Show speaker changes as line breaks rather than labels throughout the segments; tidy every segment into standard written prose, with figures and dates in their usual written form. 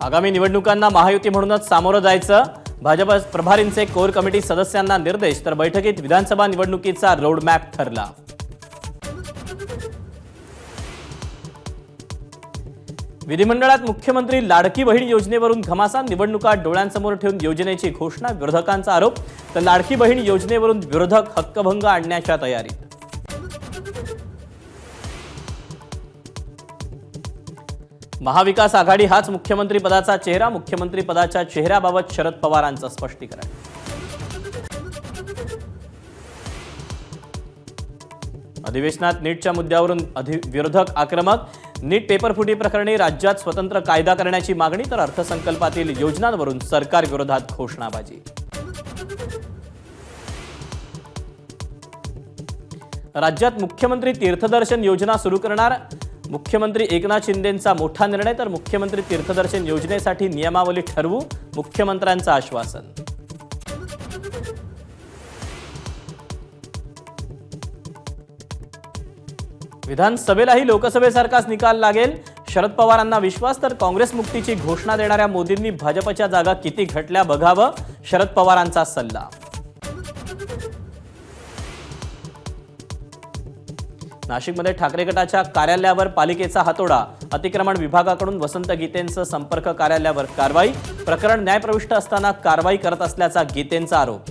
आगामी निवडणुकांना महायुती म्हणूनच सामोरं जायचं, भाजप प्रभारींचे कोर कमिटी सदस्यांना निर्देश। तर बैठकीत विधानसभा निवडणुकीचा रोडमॅप ठरला। विधिमंडळात मुख्यमंत्री लाडकी बहीण योजनेवरून घमासान, निवडणुका डोळ्यांसमोर ठेवून योजनेची घोषणा, विरोधकांचा आरोप। तर लाडकी बहीण योजनेवरून विरोधक हक्कभंग आणण्याच्या तयारीत। महाविकास आघाडी हाच मुख्यमंत्री पदाचा चेहरा, मुख्यमंत्री पदाच्या चेहऱ्याबाबत शरद पवारांचं स्पष्टीकरण। अधिवेशनात नीटच्या मुद्द्यावरून विरोधक आक्रमक, नीट पेपरफुटी प्रकरणी राज्यात स्वतंत्र कायदा करण्याची मागणी। तर अर्थसंकल्पातील योजनांवरून सरकार विरोधात घोषणाबाजी। राज्यात मुख्यमंत्री तीर्थदर्शन योजना सुरू करणार, मुख्यमंत्री एकनाथ शिंदेंचा मोठा निर्णय। तर मुख्यमंत्री तीर्थदर्शन योजनेसाठी नियमावली ठरवू, मुख्यमंत्र्यांचं आश्वासन। विधानसभेलाही लोकसभेसारखाच निकाल लागेल, शरद पवारांना विश्वास। तर काँग्रेस मुक्तीची घोषणा देणाऱ्या मोदींनी भाजपच्या जागा किती घटल्या बघावं, शरद पवारांचा सल्ला। नाशिकमध्ये ठाकरे गटाच्या कार्यालयावर पालिकेचा हातोडा, अतिक्रमण विभागाकडून वसंत गीतेंचं संपर्क कार्यालयावर कारवाई। प्रकरण न्यायप्रविष्ट असताना कारवाई करत असल्याचा गीतेंचा आरोप।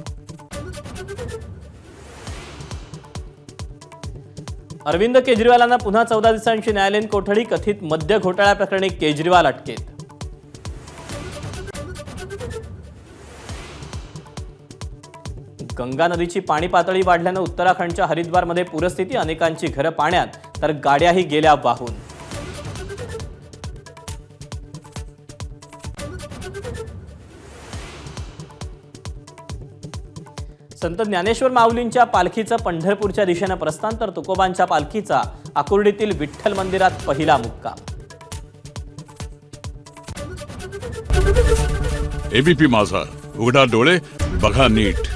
अरविंद केजरीवालांना पुन्हा 14 दिवसांची न्यायालयीन कोठडी, कथित मद्य घोटाळ्या प्रकरणी केजरीवाल अटकेत। गंगा नदीची पाणी पातळी वाढल्यानं उत्तराखंडच्या हरिद्वारमध्ये पूरस्थिती, अनेकांची घरं पाण्यात, तर गाड्याही गेल्या वाहून। संत ज्ञानेश्वर माऊलींच्या पालखीचं पंढरपूरच्या दिशेनं प्रस्थान। तर तुकोबांच्या पालखीचा आकुर्डीतील विठ्ठल मंदिरात पहिला मुक्काम।
एबीपी माझा, उघडा डोळे बघा नीट।